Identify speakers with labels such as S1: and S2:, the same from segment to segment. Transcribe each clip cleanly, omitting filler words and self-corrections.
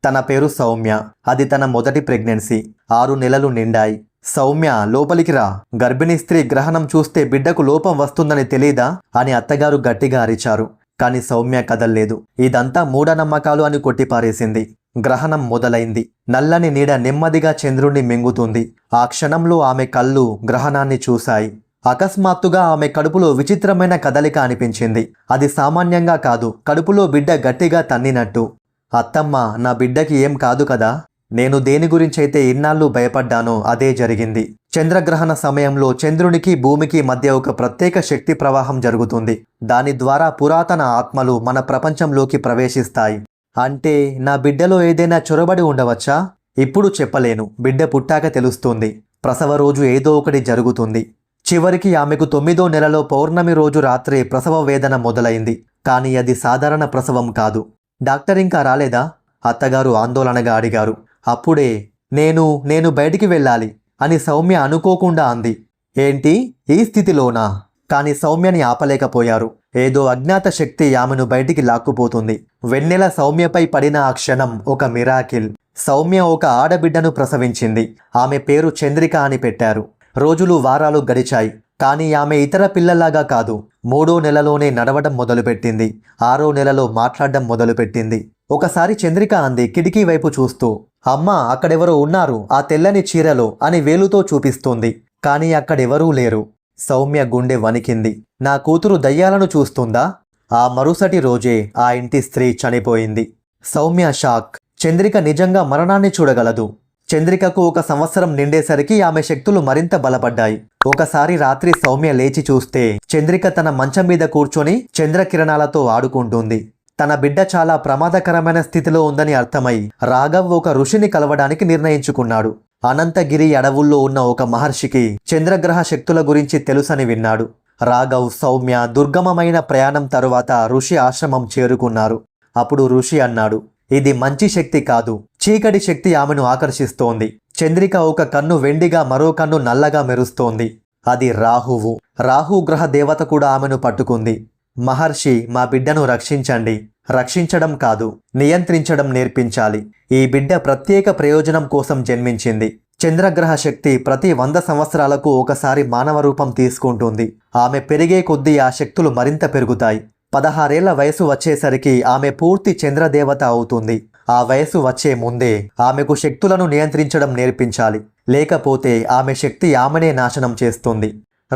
S1: తన పేరు సౌమ్య. అది తన మొదటి ప్రెగ్నెన్సీ. 6 నెలలు నిండాయి. సౌమ్య, లోపలికి రా. గర్భిణీ స్త్రీ గ్రహణం చూస్తే బిడ్డకు లోపం వస్తుందని తెలీదా అని అత్తగారు గట్టిగా అరిచారు. కాని సౌమ్య కదల్లేదు. ఇదంతా మూఢనమ్మకాలు అని కొట్టిపారేసింది. గ్రహణం మొదలైంది. నల్లని నీడ నెమ్మదిగా చంద్రుణ్ణి మింగుతుంది. ఆ క్షణంలో ఆమె కళ్ళు గ్రహణాన్ని చూశాయి. అకస్మాత్తుగా ఆమె కడుపులో విచిత్రమైన కదలిక అనిపించింది. అది సామాన్యంగా కాదు, కడుపులో బిడ్డ గట్టిగా తన్నినట్టు. అత్తమ్మ, నా బిడ్డకి ఏం కాదు కదా? నేను దేని గురించైతే ఇన్నాళ్ళు భయపడ్డానో అదే జరిగింది. చంద్రగ్రహణ సమయంలో చంద్రునికి భూమికి మధ్య ఒక ప్రత్యేక శక్తి ప్రవాహం జరుగుతుంది. దాని ద్వారా పురాతన ఆత్మలు మన ప్రపంచంలోకి ప్రవేశిస్తాయి. అంటే నా బిడ్డలో ఏదైనా చొరబడి ఉండవచ్చా? ఇప్పుడు చెప్పలేను. బిడ్డ పుట్టాక తెలుస్తుంది. ప్రసవ రోజు ఏదో ఒకటి జరుగుతుంది. చివరికి ఆమెకు 9వ నెలలో పౌర్ణమి రోజు రాత్రి ప్రసవ వేదన మొదలైంది. కానీ అది సాధారణ ప్రసవం కాదు. డాక్టర్ ఇంకా రాలేదా? అత్తగారు ఆందోళనగా అడిగారు. అప్పుడే నేను బయటికి వెళ్ళాలి అని సౌమ్య అనుకోకుండా అంది. ఏంటి, ఈ స్థితిలోనా? కాని సౌమ్యని ఆపలేకపోయారు. ఏదో అజ్ఞాత శక్తి ఆమెను బయటికి లాక్కుపోతుంది. వెన్నెల సౌమ్యపై పడిన ఆ క్షణం ఒక మిరాకిల్. సౌమ్య ఒక ఆడబిడ్డను ప్రసవించింది. ఆమె పేరు చంద్రిక అని పెట్టారు. రోజులు వారాలు గడిచాయి. కానీ ఆమె ఇతర పిల్లల్లాగా కాదు. 3వ నెలలోనే నడవడం మొదలుపెట్టింది. 6వ నెలలో మాట్లాడడం మొదలుపెట్టింది. ఒకసారి చంద్రిక అంది కిటికీ వైపు చూస్తూ, అమ్మా, అక్కడెవరో ఉన్నారు ఆ తెల్లని చీరలో అని వేలుతో చూపిస్తోంది. కానీ అక్కడెవరూ లేరు. సౌమ్య గుండె వణికింది. నా కూతురు దయ్యాలను చూస్తుందా? ఆ మరుసటి రోజే ఆ ఇంటి స్త్రీ చనిపోయింది. సౌమ్య షాక్. చంద్రిక నిజంగా మరణాన్ని చూడగలదు. చంద్రికకు 1 సంవత్సరం నిండేసరికి ఆమె శక్తులు మరింత బలపడ్డాయి. ఒకసారి రాత్రి సౌమ్య లేచి చూస్తే చంద్రిక తన మంచం మీద కూర్చొని చంద్రకిరణాలతో ఆడుకుంటుంది. తన బిడ్డ చాలా ప్రమాదకరమైన స్థితిలో ఉందని అర్థమై రాఘవ్ ఒక ఋషిని కలవడానికి నిర్ణయించుకున్నాడు. అనంతగిరి అడవుల్లో ఉన్న ఒక మహర్షికి చంద్రగ్రహ శక్తుల గురించి తెలుసని విన్నాడు. రాఘవ్, సౌమ్య దుర్గమమైన ప్రయాణం తరువాత ఋషి ఆశ్రమం చేరుకున్నారు. అప్పుడు ఋషి అన్నాడు, ఇది మంచి శక్తి కాదు, చీకటి శక్తి ఆమెను ఆకర్షిస్తోంది. చంద్రిక ఒక కన్ను వెండిగా, మరో కన్ను నల్లగా మెరుస్తోంది. అది రాహువు. రాహు గ్రహ దేవత కూడా ఆమెను పట్టుకుంది. మహర్షి, మా బిడ్డను రక్షించండి. రక్షించడం కాదు, నియంత్రించడం నేర్పించాలి. ఈ బిడ్డ ప్రత్యేక ప్రయోజనం కోసం జన్మించింది. చంద్రగ్రహ శక్తి ప్రతి 100 సంవత్సరాలకు ఒకసారి మానవ రూపం తీసుకుంటుంది. ఆమె పెరిగే కొద్దీ ఆ శక్తులు మరింత పెరుగుతాయి. 16 ఏళ్ల వయసు వచ్చేసరికి ఆమె పూర్తి చంద్రదేవత అవుతుంది. ఆ వయసు వచ్చే ముందే ఆమెకు శక్తులను నియంత్రించడం నేర్పించాలి. లేకపోతే ఆమె శక్తి ఆమెనే నాశనం చేస్తుంది.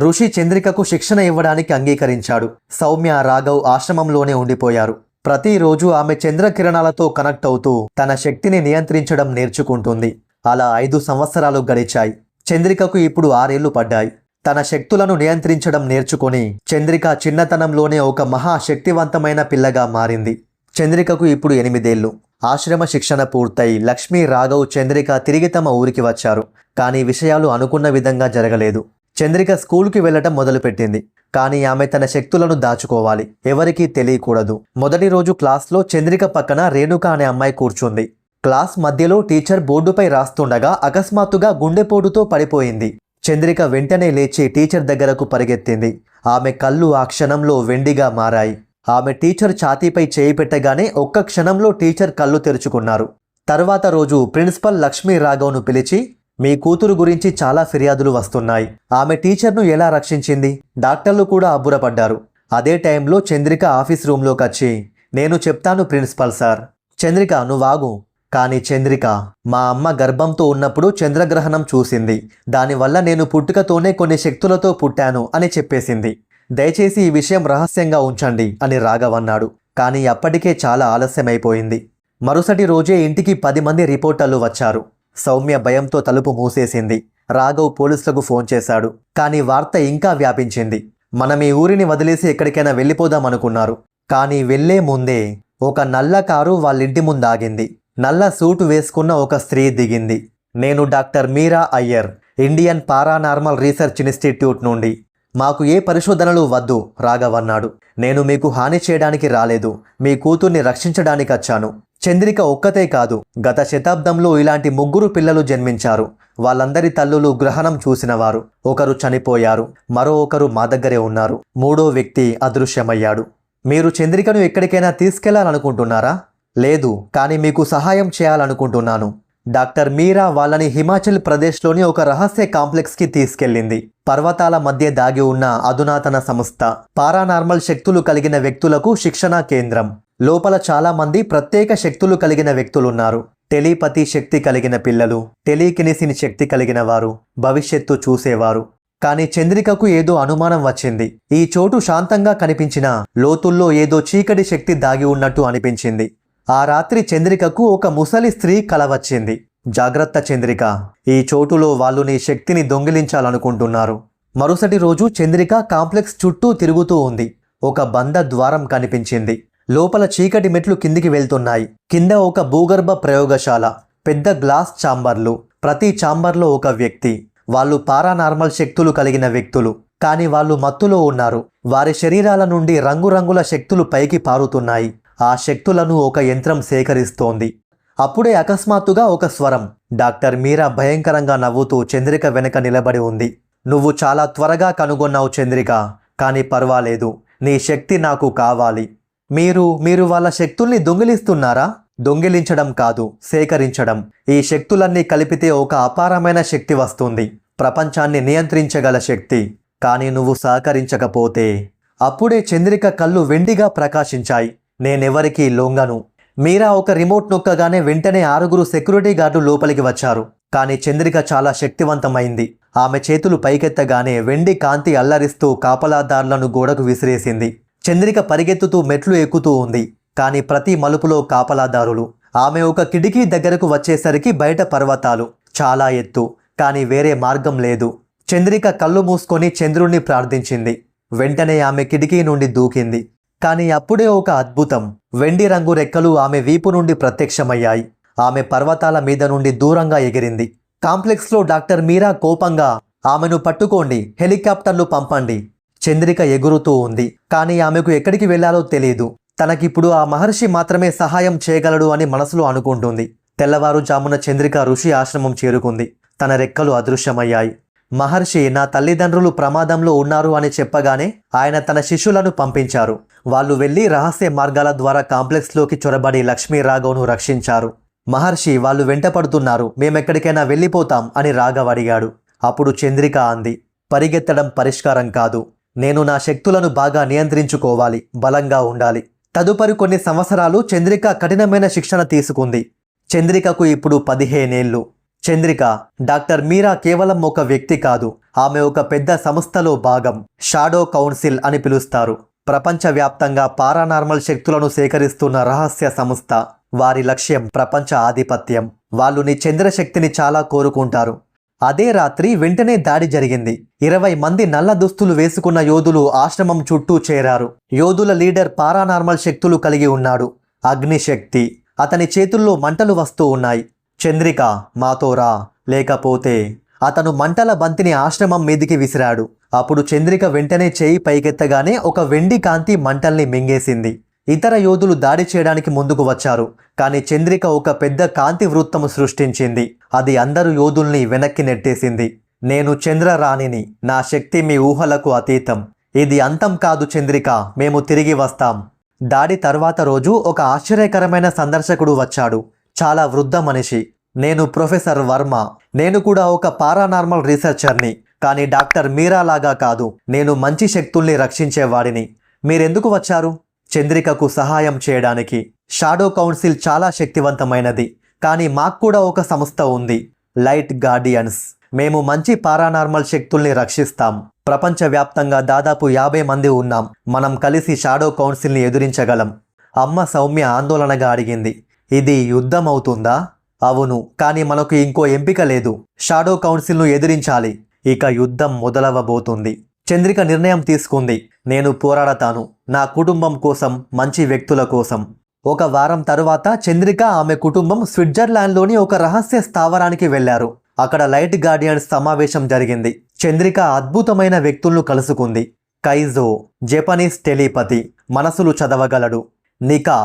S1: ఋషి చంద్రికకు శిక్షణ ఇవ్వడానికి అంగీకరించాడు. సౌమ్య, రాఘవ్ ఆశ్రమంలోనే ఉండిపోయారు. ప్రతిరోజు ఆమె చంద్రకిరణాలతో కనెక్ట్ అవుతూ తన శక్తిని నియంత్రించడం నేర్చుకుంటుంది. అలా 5 సంవత్సరాలు గడిచాయి. చంద్రికకు ఇప్పుడు 6 ఏళ్లు పడ్డాయి. తన శక్తులను నియంత్రించడం నేర్చుకొని చంద్రిక చిన్నతనంలోనే ఒక మహాశక్తివంతమైన పిల్లగా మారింది. చంద్రికకు ఇప్పుడు 8 ఏళ్లు. ఆశ్రమ శిక్షణ పూర్తయి లక్ష్మీ, రాఘవ్, చంద్రిక తిరిగి తమ ఊరికి వచ్చారు. కానీ విషయాలు అనుకున్న విధంగా జరగలేదు. చంద్రిక స్కూల్కి వెళ్లటం మొదలుపెట్టింది. కానీ ఆమె తన శక్తులను దాచుకోవాలి, ఎవరికీ తెలియకూడదు. మొదటి రోజు క్లాస్లో చంద్రిక పక్కన రేణుక అనే అమ్మాయి కూర్చుంది. క్లాస్ మధ్యలో టీచర్ బోర్డుపై రాస్తుండగా అకస్మాత్తుగా గుండెపోటుతో పడిపోయింది. చంద్రిక వెంటనే లేచి టీచర్ దగ్గరకు పరిగెత్తింది. ఆమె కళ్ళు ఆ క్షణంలో వెండిగా మారాయి. ఆమె టీచర్ ఛాతీపై చేయి పెట్టగానే ఒక్క క్షణంలో టీచర్ కళ్ళు తెరుచుకున్నారు. తర్వాత రోజు ప్రిన్సిపల్ లక్ష్మీ రాఘవ్ను పిలిచి, మీ కూతురు గురించి చాలా ఫిర్యాదులు వస్తున్నాయి. ఆమె టీచర్ను ఎలా రక్షించింది? డాక్టర్లు కూడా అబ్బురపడ్డారు. అదే టైంలో చంద్రిక ఆఫీస్ రూమ్లోకి వచ్చి, నేను చెప్తాను ప్రిన్సిపల్ సార్. చంద్రిక, నువ్వాగు. కానీ చంద్రిక, మా అమ్మ గర్భంతో ఉన్నప్పుడు చంద్రగ్రహణం చూసింది. దానివల్ల నేను పుట్టుకతోనే కొన్ని శక్తులతో పుట్టాను అని చెప్పేసింది. దయచేసి ఈ విషయం రహస్యంగా ఉంచండి అని రాఘవ్ అన్నాడు. కానీ అప్పటికే చాలా ఆలస్యమైపోయింది. మరుసటి రోజే ఇంటికి 10 మంది రిపోర్టర్లు వచ్చారు. సౌమ్య భయంతో తలుపు మూసేసింది. రాఘవ్ పోలీసులకు ఫోన్ చేశాడు. కానీ వార్త ఇంకా వ్యాపించింది. మనం ఈ ఊరిని వదిలేసి ఎక్కడికైనా వెళ్ళిపోదామనుకున్నారు. కానీ వెళ్లే ముందే ఒక నల్ల కారు వాళ్ళింటి ముందాగింది. నల్ల సూటు వేసుకున్న ఒక స్త్రీ దిగింది. నేను doctor Meera Iyer, Indian paranormal research institute నుండి. మాకు ఏ పరిశోధనలు వద్దు, రాఘవ్ అన్నాడు. నేను మీకు హాని చేయడానికి రాలేదు, మీ కూతుర్ని రక్షించడానికి వచ్చాను. చంద్రిక ఒక్కతే కాదు, గత శతాబ్దంలో ఇలాంటి 3 పిల్లలు జన్మించారు. వాళ్ళందరి తల్లులు గ్రహణం చూసినవారు. ఒకరు చనిపోయారు, మరో ఒకరు మా దగ్గరే ఉన్నారు. 3వ వ్యక్తి అదృశ్యమయ్యాడు. మీరు చంద్రికను ఎక్కడికైనా తీసుకెళ్లాలనుకుంటున్నారా? లేదు, కానీ మీకు సహాయం చేయాలనుకుంటున్నాను. డాక్టర్ మీరా వాళ్ళని హిమాచల్ ప్రదేశ్లోని ఒక రహస్య కాంప్లెక్స్కి తీసుకెళ్ళింది. పర్వతాల మధ్య దాగి ఉన్న అధునాతన సంస్థ. పారానార్మల్ శక్తులు కలిగిన వ్యక్తులకు శిక్షణా కేంద్రం. లోపల చాలా మంది ప్రత్యేక శక్తులు కలిగిన వ్యక్తులున్నారు. టెలిపతి శక్తి కలిగిన పిల్లలు, టెలికినిసిన్ శక్తి కలిగిన వారు, భవిష్యత్తు చూసేవారు. కానీ చంద్రికకు ఏదో అనుమానం వచ్చింది. ఈ చోటు శాంతంగా కనిపించినా లోతుల్లో ఏదో చీకటి శక్తి దాగి ఉన్నట్టు అనిపించింది. ఆ రాత్రి చంద్రికకు ఒక ముసలి స్త్రీ కల వచ్చింది. జాగ్రత్త చంద్రిక, ఈ చోటులో వాళ్ళు నీ శక్తిని దొంగిలించాలనుకుంటున్నారు. మరుసటి రోజు చంద్రిక కాంప్లెక్స్ చుట్టూ తిరుగుతూ ఉంది. ఒక బంద ద్వారం కనిపించింది. లోపల చీకటి మెట్లు కిందికి వెళ్తున్నాయి. కింద ఒక భూగర్భ ప్రయోగశాల, పెద్ద గ్లాస్ ఛాంబర్లు, ప్రతి ఛాంబర్లో ఒక వ్యక్తి. వాళ్ళు పారానార్మల్ శక్తులు కలిగిన వ్యక్తులు, కానీ వాళ్ళు మత్తులో ఉన్నారు. వారి శరీరాల నుండి రంగురంగుల శక్తులు పైకి పారుతున్నాయి. ఆ శక్తులను ఒక యంత్రం సేకరిస్తోంది. అప్పుడే అకస్మాత్తుగా ఒక స్వరం. డాక్టర్ మీరా భయంకరంగా నవ్వుతూ చంద్రిక వెనక నిలబడి ఉంది. నువ్వు చాలా త్వరగా కనుగొన్నావు చంద్రిక, కానీ పర్వాలేదు, నీ శక్తి నాకు కావాలి. మీరు వాళ్ళ శక్తుల్ని దొంగిలిస్తున్నారా? దొంగిలించడం కాదు, సేకరించడం. ఈ శక్తులన్నీ కలిపితే ఒక అపారమైన శక్తి వస్తుంది, ప్రపంచాన్ని నియంత్రించగల శక్తి. కానీ నువ్వు సహకరించకపోతే. అప్పుడే చంద్రిక కళ్ళు వెండిగా ప్రకాశించాయి. నేనెవరికీ లొంగను. మీరా ఒక రిమోట్ నొక్కగానే వెంటనే 6 సెక్యూరిటీ గార్డు లోపలికి వచ్చారు. కానీ చంద్రిక చాలా శక్తివంతమైంది. ఆమె చేతులు పైకెత్తగానే వెండి కాంతి అల్లరిస్తూ కాపలాదారులను గోడకు విసిరేసింది. చంద్రిక పరిగెత్తుతూ మెట్లు ఎక్కుతూ ఉంది. కానీ ప్రతి మలుపులో కాపలాదారులు. ఆమె ఒక కిటికీ దగ్గరకు వచ్చేసరికి బయట పర్వతాలు, చాలా ఎత్తు. కానీ వేరే మార్గం లేదు. చంద్రిక కళ్ళు మూసుకొని చంద్రుణ్ణి ప్రార్థించింది. వెంటనే ఆమె కిటికీ నుండి దూకింది. కానీ అప్పుడే ఒక అద్భుతం. వెండి రంగు రెక్కలు ఆమె వీపు నుండి ప్రత్యక్షమయ్యాయి. ఆమె పర్వతాల మీద నుండి దూరంగా ఎగిరింది. కాంప్లెక్స్లో డాక్టర్ మీరా కోపంగా, ఆమెను పట్టుకోండి, హెలికాప్టర్లు పంపండి. చంద్రిక ఎగురుతూ ఉంది. కానీ ఆమెకు ఎక్కడికి వెళ్లాలో తెలియదు. తనకిప్పుడు ఆ మహర్షి మాత్రమే సహాయం చేయగలడు అని మనసులో అనుకుంటుంది. తెల్లవారుజామున చంద్రిక ఋషి ఆశ్రమం చేరుకుంది. తన రెక్కలు అదృశ్యమయ్యాయి. మహర్షి, నా తల్లిదండ్రులు ప్రమాదంలో ఉన్నారు అని చెప్పగానే ఆయన తన శిష్యులను పంపించారు. వాళ్ళు వెళ్లి రహస్య మార్గాల ద్వారా కాంప్లెక్స్లోకి చొరబడి లక్ష్మీ రాఘవ్ను రక్షించారు. మహర్షి, వాళ్ళు వెంటపడుతున్నారు, మేమెక్కడికైనా వెళ్ళిపోతాం అని రాఘవ్ అడిగాడు. అప్పుడు చంద్రిక అంది, పరిగెత్తడం పరిష్కారం కాదు. నేను నా శక్తులను బాగా నియంత్రించుకోవాలి, బలంగా ఉండాలి. తదుపరి కొన్ని సంవత్సరాలు చంద్రిక కఠినమైన శిక్షణ తీసుకుంది. చంద్రికకు ఇప్పుడు 15 ఏళ్ళు. చంద్రిక, డాక్టర్ మీరా కేవలం ఒక వ్యక్తి కాదు, ఆమె ఒక పెద్ద సంస్థలో భాగం. షాడో కౌన్సిల్ అని పిలుస్తారు. ప్రపంచవ్యాప్తంగా పారానార్మల్ శక్తులను సేకరిస్తున్న రహస్య సంస్థ. వారి లక్ష్యం ప్రపంచ ఆధిపత్యం. వాళ్ళు నీ చంద్రశక్తిని చాలా కోరుకుంటారు. అదే రాత్రి వెంటనే దాడి జరిగింది. 20 మంది నల్ల దుస్తులు వేసుకున్న యోధులు ఆశ్రమం చుట్టూ చేరారు. యోధుల లీడర్ పారానార్మల్ శక్తులు కలిగి ఉన్నాడు. అగ్నిశక్తి. అతని చేతుల్లో మంటలు వస్తూ ఉన్నాయి. చంద్రిక, మాతో రా, లేకపోతే. అతను మంటల బంతిని ఆశ్రమం మీదికి విసిరాడు. అప్పుడు చంద్రిక వెంటనే చేయి పైకెత్తగానే ఒక వెండి కాంతి మంటల్ని మింగేసింది. ఇతర యోధులు దాడి చేయడానికి ముందుకు వచ్చారు. కానీ చంద్రిక ఒక పెద్ద కాంతి వృత్తము సృష్టించింది. అది అందరు యోధుల్ని వెనక్కి నెట్టేసింది. నేను చంద్రరాణిని. నా శక్తి మీ ఊహలకు అతీతం. ఇది అంతం కాదు చంద్రిక, మేము తిరిగి వస్తాం. దాడి తర్వాత రోజు ఒక ఆశ్చర్యకరమైన సందర్శకుడు వచ్చాడు. చాలా వృద్ధ మనిషి. నేను ప్రొఫెసర్ వర్మ. నేను కూడా ఒక పారానార్మల్ రీసెర్చర్ని. కానీ డాక్టర్ మీరా లాగా కాదు. నేను మంచి శక్తుల్ని రక్షించేవాడిని. మీరెందుకు వచ్చారు? చంద్రికకు సహాయం చేయడానికి. షాడో కౌన్సిల్ చాలా శక్తివంతమైనది. కానీ మాకు కూడా ఒక సంస్థ ఉంది, లైట్ గార్డియన్స్. మేము మంచి పారానార్మల్ శక్తుల్ని రక్షిస్తాం. ప్రపంచవ్యాప్తంగా దాదాపు 50 మంది ఉన్నాం. మనం కలిసి షాడో కౌన్సిల్ని ఎదురించగలం. అమ్మ సౌమ్య ఆందోళనగా అడిగింది. ఇది యుద్ధం అవుతుందా? అవును, కానీ మనకు ఇంకో ఎంపిక లేదు. షాడో కౌన్సిల్ను ఎదిరించాలి. ఇక యుద్ధం మొదలవబోతుంది. చంద్రిక నిర్ణయం తీసుకుంది. నేను పోరాడతాను, నా కుటుంబం కోసం, మంచి వ్యక్తుల కోసం. ఒక వారం తరువాత చంద్రిక, ఆమె కుటుంబం స్విట్జర్లాండ్లోని ఒక రహస్య స్థావరానికి వెళ్లారు. అక్కడ లైట్ గార్డియన్స్ సమావేశం జరిగింది. చంద్రిక అద్భుతమైన వ్యక్తులను కలుసుకుంది. కైజో, జపనీస్ టెలిపతి, మనసులు చదవగలడు. నికా,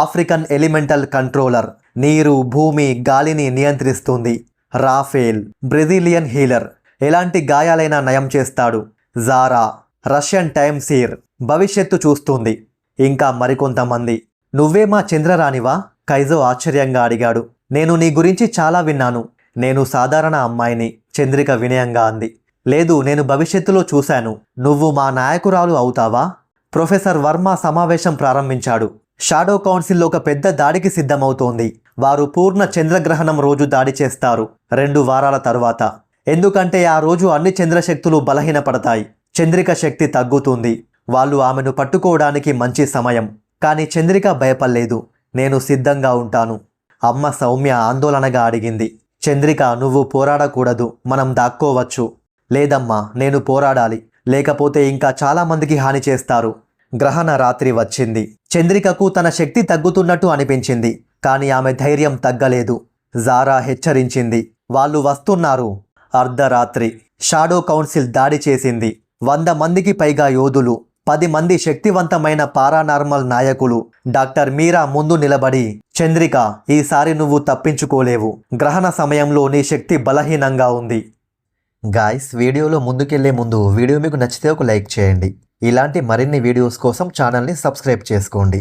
S1: ఆఫ్రికన్ ఎలిమెంటల్ కంట్రోలర్, నీరు, భూమి, గాలిని నియంత్రిస్తుంది. రాఫేల్, బ్రెజిలియన్ హీలర్, ఎలాంటి గాయాలైనా నయం చేస్తాడు. జారా, రష్యన్ టైమ్ సీర్, భవిష్యత్తు చూస్తుంది. ఇంకా మరికొంతమంది. నువ్వే మా చంద్రరాణివా? కైజో ఆశ్చర్యంగా అడిగాడు. నేను నీ గురించి చాలా విన్నాను. నేను సాధారణ అమ్మాయిని, చంద్రిక వినయంగా అంది. లేదు, నేను భవిష్యత్తులో చూశాను. నువ్వు మా నాయకురాలు అవుతావా? ప్రొఫెసర్ వర్మ సమావేశం ప్రారంభించాడు. షాడో కౌన్సిల్ ఒక పెద్ద దాడికి సిద్ధమవుతోంది. వారు పూర్ణ చంద్రగ్రహణం రోజు దాడి చేస్తారు, 2 వారాల తరువాత. ఎందుకంటే ఆ రోజు అన్ని చంద్రశక్తులు బలహీనపడతాయి. చంద్రిక శక్తి తగ్గుతుంది. వాళ్ళు ఆమెను పట్టుకోవడానికి మంచి సమయం. కానీ చంద్రిక భయపడలేదు. నేను సిద్ధంగా ఉంటాను. అమ్మ సౌమ్య ఆందోళనగా అడిగింది. చంద్రిక, నువ్వు పోరాడకూడదు, మనం దాక్కోవచ్చు. లేదమ్మా, నేను పోరాడాలి, లేకపోతే ఇంకా చాలామందికి హాని చేస్తారు. గ్రహణ రాత్రి వచ్చింది. చంద్రికకు తన శక్తి తగ్గుతున్నట్టు అనిపించింది. కానీ ఆమె ధైర్యం తగ్గలేదు. జారా హెచ్చరించింది, వాళ్ళు వస్తున్నారు. అర్ధరాత్రి షాడో కౌన్సిల్ దాడి చేసింది. 100 మందికి పైగా యోధులు, 10 మంది శక్తివంతమైన పారానార్మల్ నాయకులు. డాక్టర్ మీరా ముందు నిలబడి, చంద్రిక, ఈసారి నువ్వు తప్పించుకోలేవు. గ్రహణ సమయంలో నీ శక్తి బలహీనంగా ఉంది. గాయ్స్, వీడియోలో ముందుకెళ్లే ముందు వీడియో మీకు నచ్చితే ఒక లైక్ చేయండి. ఇలాంటి మరిన్ని వీడియోస్ కోసం ఛానల్ని సబ్స్క్రైబ్ చేసుకోండి.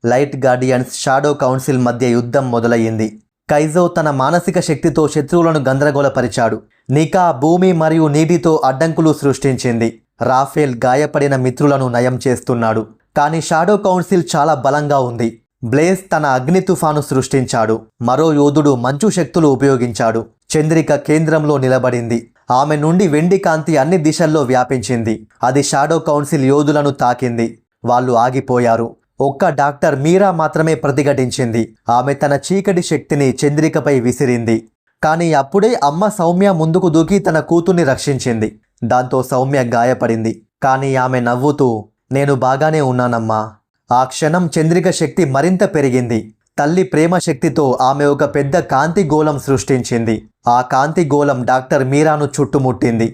S1: లైట్ గార్డియన్స్ షాడో కౌన్సిల్ మధ్య యుద్ధం మొదలయ్యింది. కైజో తన మానసిక శక్తితో శత్రువులను గందరగోళపరిచాడు. నికా భూమి మరియు నీటితో అడ్డంకులు సృష్టించింది. రాఫేల్ గాయపడిన మిత్రులను నయం చేస్తున్నాడు. కానీ షాడో కౌన్సిల్ చాలా బలంగా ఉంది. బ్లేజ్ తన అగ్ని తుఫాను సృష్టించాడు. మరో యోధుడు మంచు శక్తులు ఉపయోగించాడు. చంద్రిక కేంద్రంలో నిలబడింది. ఆమె నుండి వెండి కాంతి అన్ని దిశల్లో వ్యాపించింది. అది షాడో కౌన్సిల్ యోధులను తాకింది. వాళ్ళు ఆగిపోయారు. ఒక్క డాక్టర్ మీరా మాత్రమే ప్రతిఘటించింది. ఆమె తన చీకటి శక్తిని చంద్రికపై విసిరింది. కానీ అప్పుడే అమ్మ సౌమ్య ముందుకు దూకి తన కూతుర్ని రక్షించింది. దాంతో సౌమ్య గాయపడింది. కానీ ఆమె నవ్వుతూ, నేను బాగానే ఉన్నానమ్మా. ఆ క్షణం చంద్రిక శక్తి మరింత పెరిగింది. తల్లి ప్రేమ శక్తితో ఆమె ఒక పెద్ద కాంతి గోళం సృష్టించింది. ఆ కాంతి గోళం డాక్టర్ మీరాను చుట్టుముట్టింది.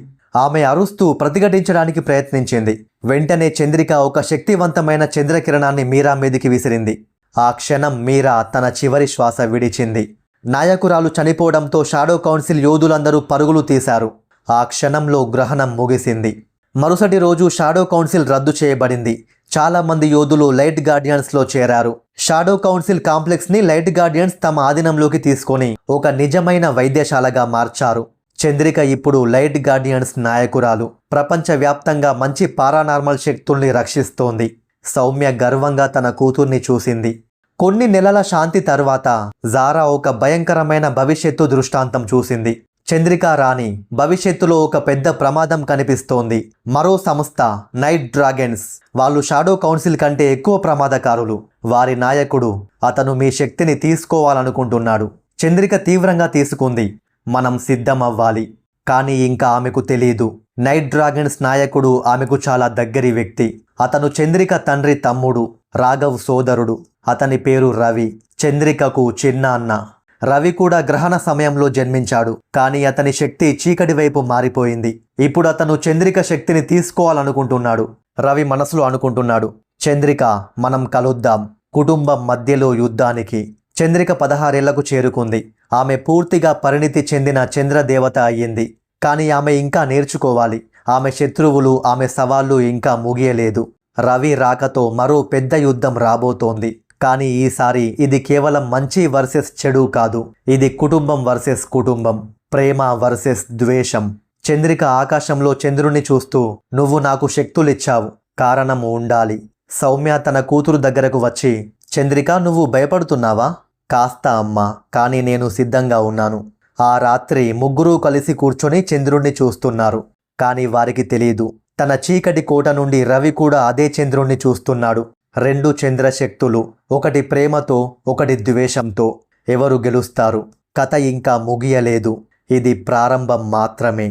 S1: ఆమె అరుస్తూ ప్రతిఘటించడానికి ప్రయత్నించింది. వెంటనే చంద్రిక ఒక శక్తివంతమైన చంద్రకిరణాన్ని మీరా మీదికి విసిరింది. ఆ క్షణం మీరా తన చివరి శ్వాస విడిచింది. నాయకురాలు చనిపోవడంతో షాడో కౌన్సిల్ యోధులందరూ పరుగులు తీశారు. ఆ క్షణంలో గ్రహణం ముగిసింది. మరుసటి రోజు షాడో కౌన్సిల్ రద్దు చేయబడింది. చాలా మంది యోధులు లైట్ గార్డియన్స్లో చేరారు. షాడో కౌన్సిల్ కాంప్లెక్స్ని లైట్ గార్డియన్స్ తమ ఆధీనంలోకి తీసుకొని ఒక నిజమైన వైద్యశాలగా మార్చారు. చంద్రిక ఇప్పుడు లైట్ గార్డియన్స్ నాయకురాలు. ప్రపంచవ్యాప్తంగా మంచి పారానార్మల్ శక్తుల్ని రక్షిస్తోంది. సౌమ్య గర్వంగా తన కూతుర్ని చూసింది. కొన్ని నెలల శాంతి తర్వాత జారా ఒక భయంకరమైన భవిష్యత్తు దృష్టాంతం చూసింది. చంద్రిక రాణి, భవిష్యత్తులో ఒక పెద్ద ప్రమాదం కనిపిస్తోంది. మరో సంస్థ నైట్ డ్రాగన్స్. వాళ్ళు షాడో కౌన్సిల్ కంటే ఎక్కువ ప్రమాదకారులు. వారి నాయకుడు, అతను మీ శక్తిని తీసుకోవాలనుకుంటున్నాడు. చంద్రిక తీవ్రంగా తీసుకుంది. మనం సిద్ధమవ్వాలి. కానీ ఇంకా ఆమెకు తెలీదు, నైట్ డ్రాగన్స్ నాయకుడు ఆమెకు చాలా దగ్గరి వ్యక్తి. అతను చంద్రిక తండ్రి తమ్ముడు, రాఘవ్ సోదరుడు. అతని పేరు రవి, చంద్రికకు చిన్న అన్న. రవి కూడా గ్రహణ సమయంలో జన్మించాడు. కానీ అతని శక్తి చీకటి వైపు మారిపోయింది. ఇప్పుడు అతను చంద్రిక శక్తిని తీసుకోవాలనుకుంటున్నాడు. రవి మనసులో అనుకుంటున్నాడు, చంద్రిక, మనం కలుద్దాం కుటుంబం మధ్యలో యుద్ధానికి. చంద్రిక 16 ఏళ్లకు చేరుకుంది. ఆమె పూర్తిగా పరిణితి చెందిన చంద్రదేవత అయ్యింది. కానీ ఆమె ఇంకా నేర్చుకోవాలి. ఆమె శత్రువులు, ఆమె సవాళ్లు ఇంకా ముగియలేదు. రవి రాకతో మరో పెద్ద యుద్ధం రాబోతోంది. కానీ ఈసారి ఇది కేవలం మంచి వర్సెస్ చెడు కాదు. ఇది కుటుంబం వర్సెస్ కుటుంబం, ప్రేమ వర్సెస్ ద్వేషం. చంద్రిక ఆకాశంలో చంద్రుణ్ణి చూస్తూ, నువ్వు నాకు శక్తులిచ్చావు, కారణం ఉండాలి. సౌమ్య తన కూతురు దగ్గరకు వచ్చి, చంద్రిక, నువ్వు భయపడుతున్నావా? కాస్త అమ్మా, కానీ నేను సిద్ధంగా ఉన్నాను. ఆ రాత్రి ముగ్గురూ కలిసి కూర్చొని చంద్రుణ్ణి చూస్తున్నారు. కానీ వారికి తెలీదు, తన చీకటి కోట నుండి రవి కూడా అదే చంద్రుణ్ణి చూస్తున్నాడు. 2 చంద్రశక్తులు, ఒకటి ప్రేమతో, ఒకటి ద్వేషంతో. ఎవరు గెలుస్తారు? కథ ఇంకా ముగియలేదు. ఇది ప్రారంభం మాత్రమే.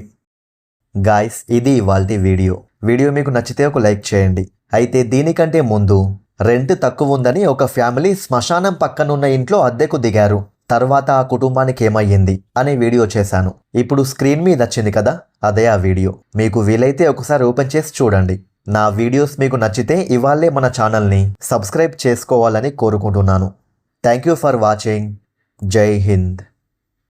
S1: గాయ్స్, ఇది ఇవాల్టి వీడియో మీకు నచ్చితే ఒక లైక్ చేయండి. అయితే దీనికంటే ముందు రెంట్ తక్కువ ఉందని ఒక ఫ్యామిలీ శ్మశానం పక్కనున్న ఇంట్లో అద్దెకు దిగారు. తర్వాత ఆ కుటుంబానికి ఏమయ్యింది అనే వీడియో చేశాను. ఇప్పుడు స్క్రీన్ మీద వచ్చింది కదా, అదే ఆ వీడియో. మీకు వీలైతే ఒకసారి ఓపెన్ చేసి చూడండి. నా వీడియోస్ మీకు నచ్చితే ఇవాళే మన ఛానల్ని సబ్స్క్రైబ్ చేసుకోవాలని కోరుకుంటున్నాను. Thank you for watching. జై హింద్.